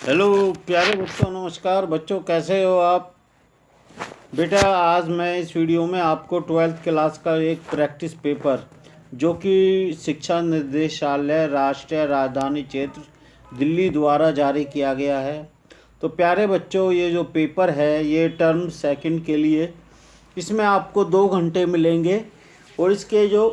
Hello प्यारे बच्चों, नमस्कार बच्चों, कैसे हो आप। बेटा आज मैं इस वीडियो में आपको ट्वेल्थ क्लास का एक प्रैक्टिस पेपर जो कि शिक्षा निर्देशालय राष्ट्रीय राजधानी क्षेत्र दिल्ली द्वारा जारी किया गया है। तो प्यारे बच्चों, ये जो पेपर है ये टर्म सेकंड के लिए, इसमें आपको 2 घंटे मिलेंगे और इसके जो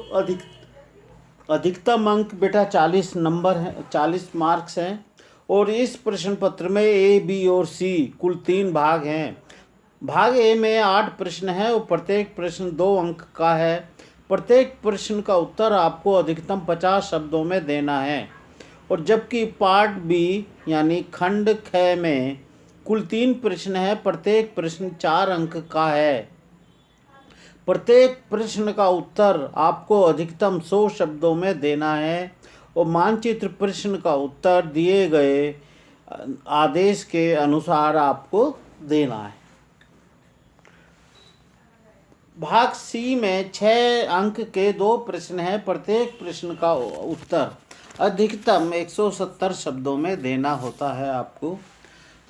अधिकतम अंक बेटा 40 नंबर हैं, 40 मार्क्स हैं। और इस प्रश्न पत्र में ए, बी और सी कुल 3 भाग हैं। भाग ए में 8 प्रश्न हैं और प्रत्येक प्रश्न 2 अंक का है। प्रत्येक प्रश्न का उत्तर आपको अधिकतम 50 शब्दों में देना है। और जबकि पार्ट बी यानी खंड ख में कुल 3 प्रश्न हैं, प्रत्येक प्रश्न 4 अंक का है। प्रत्येक प्रश्न का उत्तर आपको अधिकतम 100 शब्दों में देना है और मानचित्र प्रश्न का उत्तर दिए गए आदेश के अनुसार आपको देना है। भाग सी में 6 अंक के 2 प्रश्न हैं, प्रत्येक प्रश्न का उत्तर अधिकतम 170 शब्दों में देना होता है आपको।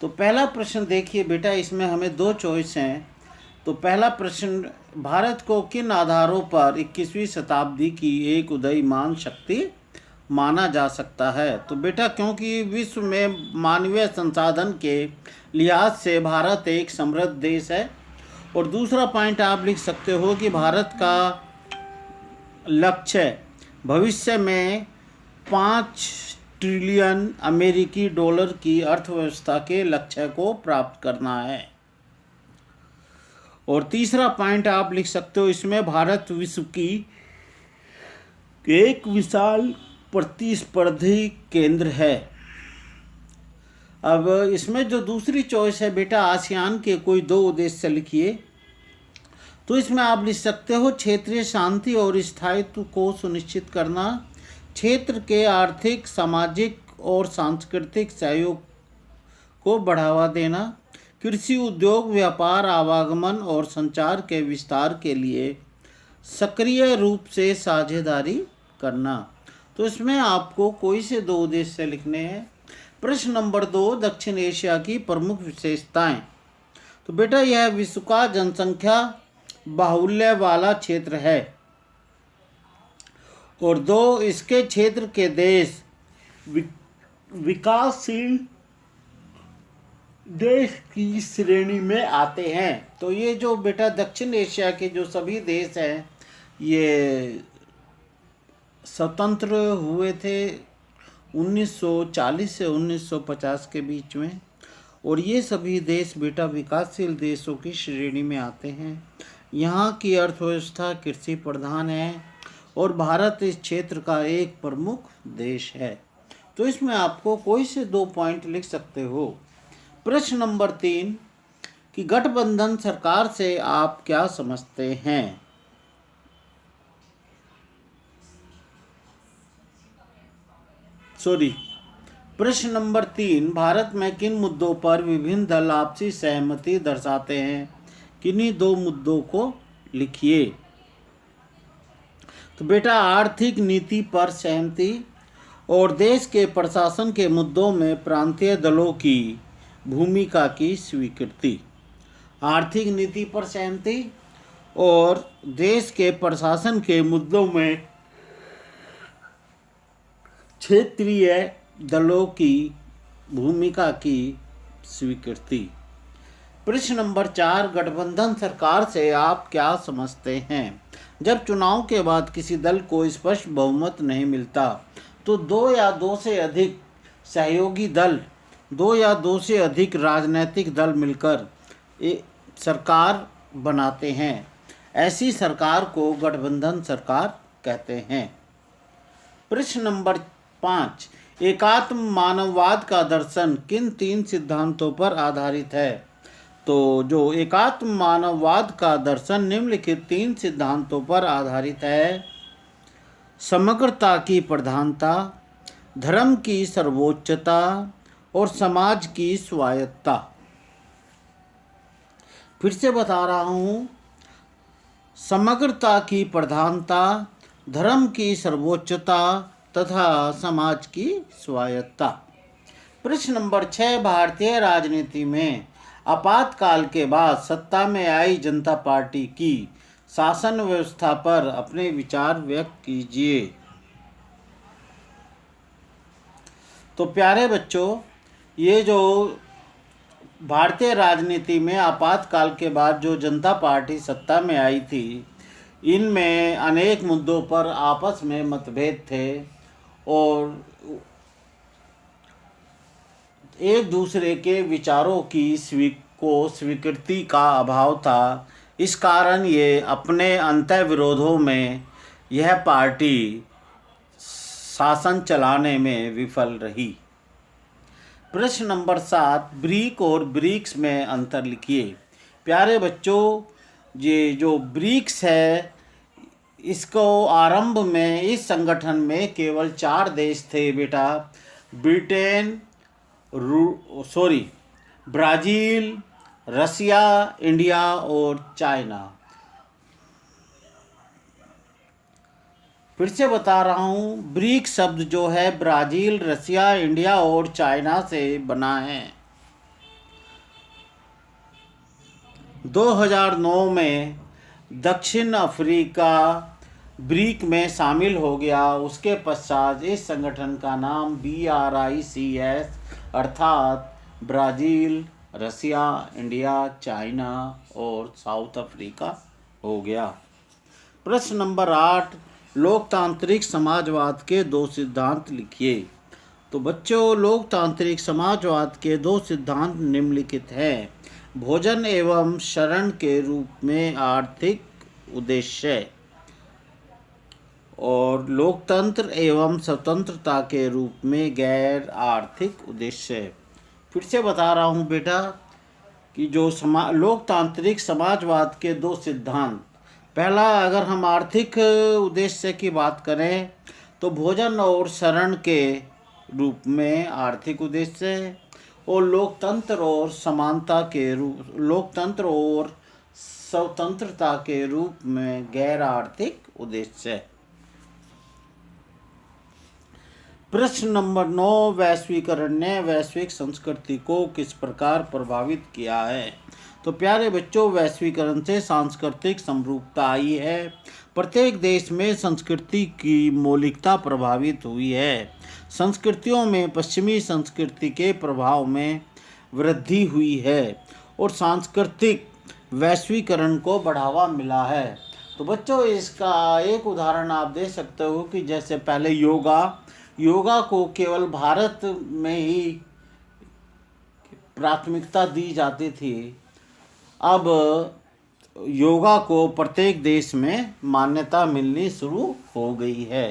तो पहला प्रश्न देखिए बेटा, इसमें हमें 2 चॉइस हैं। तो पहला प्रश्न, भारत को किन आधारों पर 21वीं शताब्दी की एक उदयमान शक्ति माना जा सकता है। तो बेटा क्योंकि विश्व में मानवीय संसाधन के लिहाज से भारत एक समृद्ध देश है। और दूसरा पॉइंट आप लिख सकते हो कि भारत का लक्ष्य भविष्य में 5 ट्रिलियन अमेरिकी डॉलर की अर्थव्यवस्था के लक्ष्य को प्राप्त करना है। और तीसरा पॉइंट आप लिख सकते हो, इसमें भारत विश्व की एक विशाल प्रतिस्पर्धी केंद्र है। अब इसमें जो दूसरी चॉइस है बेटा, आसियान के कोई 2 उद्देश्य लिखिए। तो इसमें आप लिख सकते हो क्षेत्रीय शांति और स्थायित्व को सुनिश्चित करना, क्षेत्र के आर्थिक, सामाजिक और सांस्कृतिक सहयोग को बढ़ावा देना, कृषि उद्योग, व्यापार, आवागमन और संचार के विस्तार के लिए सक्रिय रूप से साझेदारी करना। तो इसमें आपको कोई से 2 उद्देश्य लिखने हैं। प्रश्न नंबर 2, दक्षिण एशिया की प्रमुख विशेषताएं। तो बेटा यह विश्व का जनसंख्या बाहुल्य वाला क्षेत्र है। और 2, इसके क्षेत्र के देश विकासशील देश की श्रेणी में आते हैं। तो ये जो बेटा दक्षिण एशिया के जो सभी देश हैं ये स्वतंत्र हुए थे 1940 से 1950 के बीच में। और ये सभी देश बेटा विकासशील देशों की श्रेणी में आते हैं। यहाँ की अर्थव्यवस्था कृषि प्रधान है और भारत इस क्षेत्र का एक प्रमुख देश है। तो इसमें आपको कोई से 2 पॉइंट लिख सकते हो। प्रश्न नंबर 3 कि गठबंधन सरकार से आप क्या समझते हैं। प्रश्न नंबर 3, भारत में किन मुद्दों पर विभिन्न दल आपसी सहमति दर्शाते हैं। किन्हीं 2 मुद्दों को लिखिए। तो बेटा आर्थिक नीति पर सहमति और देश के प्रशासन के मुद्दों में प्रांतीय दलों की भूमिका की स्वीकृति। आर्थिक नीति पर सहमति और देश के प्रशासन के मुद्दों में क्षेत्रीय दलों की भूमिका की स्वीकृति। प्रश्न नंबर 4, गठबंधन सरकार से आप क्या समझते हैं। जब चुनाव के बाद किसी दल को स्पष्ट बहुमत नहीं मिलता तो 2 या 2 से अधिक सहयोगी दल, 2 या 2 से अधिक राजनीतिक दल मिलकर एक सरकार बनाते हैं। ऐसी सरकार को गठबंधन सरकार कहते हैं। प्रश्न नंबर 5, एकात्म मानववाद का दर्शन किन 3 सिद्धांतों पर आधारित है। तो जो एकात्म मानववाद का दर्शन निम्नलिखित 3 सिद्धांतों पर आधारित है। समग्रता की प्रधानता, धर्म की सर्वोच्चता और समाज की स्वायत्तता। फिर से बता रहा हूँ, समग्रता की प्रधानता, धर्म की सर्वोच्चता तथा समाज की स्वायत्तता। प्रश्न नंबर 6, भारतीय राजनीति में आपातकाल के बाद सत्ता में आई जनता पार्टी की शासन व्यवस्था पर अपने विचार व्यक्त कीजिए। तो प्यारे बच्चों, ये जो भारतीय राजनीति में आपातकाल के बाद जो जनता पार्टी सत्ता में आई थी, इनमें अनेक मुद्दों पर आपस में मतभेद थे और एक दूसरे के विचारों की स्वीकृति का अभाव था। इस कारण ये अपने अंतर्विरोधों में यह पार्टी शासन चलाने में विफल रही। प्रश्न नंबर 7, ब्रिक और ब्रिक्स में अंतर लिखिए। प्यारे बच्चों, ये जो ब्रिक्स है, इसको आरंभ में इस संगठन में केवल 4 देश थे बेटा। ब्रिटेन, ब्राज़ील, रसिया, इंडिया और चाइना। फिर से बता रहा हूँ, ब्रिक शब्द जो है ब्राज़ील, रसिया, इंडिया और चाइना से बना है। 2009 में दक्षिण अफ्रीका ब्रिक में शामिल हो गया। उसके पश्चात इस संगठन का नाम BRICS अर्थात ब्राज़ील, रसिया, इंडिया, चाइना और साउथ अफ्रीका हो गया। प्रश्न नंबर 8, लोकतांत्रिक समाजवाद के 2 सिद्धांत लिखिए। तो बच्चों, लोकतांत्रिक समाजवाद के 2 सिद्धांत निम्नलिखित हैं। भोजन एवं शरण के रूप में आर्थिक उद्देश्य और लोकतंत्र एवं स्वतंत्रता के रूप में गैर आर्थिक उद्देश्य। फिर से बता रहा हूँ बेटा कि जो लोकतांत्रिक समाजवाद के 2 सिद्धांत, पहला, अगर हम आर्थिक उद्देश्य की बात करें तो भोजन और शरण के रूप में आर्थिक उद्देश्य है और लोकतंत्र और स्वतंत्रता के रूप में गैर आर्थिक उद्देश्य है। प्रश्न नंबर 9, वैश्वीकरण ने वैश्विक संस्कृति को किस प्रकार प्रभावित किया है। तो प्यारे बच्चों, वैश्वीकरण से सांस्कृतिक समरूपता आई है। प्रत्येक देश में संस्कृति की मौलिकता प्रभावित हुई है। संस्कृतियों में पश्चिमी संस्कृति के प्रभाव में वृद्धि हुई है और सांस्कृतिक वैश्वीकरण को बढ़ावा मिला है। तो बच्चों, इसका एक उदाहरण आप दे सकते हो कि जैसे पहले योगा को केवल भारत में ही प्राथमिकता दी जाती थी, अब योगा को प्रत्येक देश में मान्यता मिलनी शुरू हो गई है।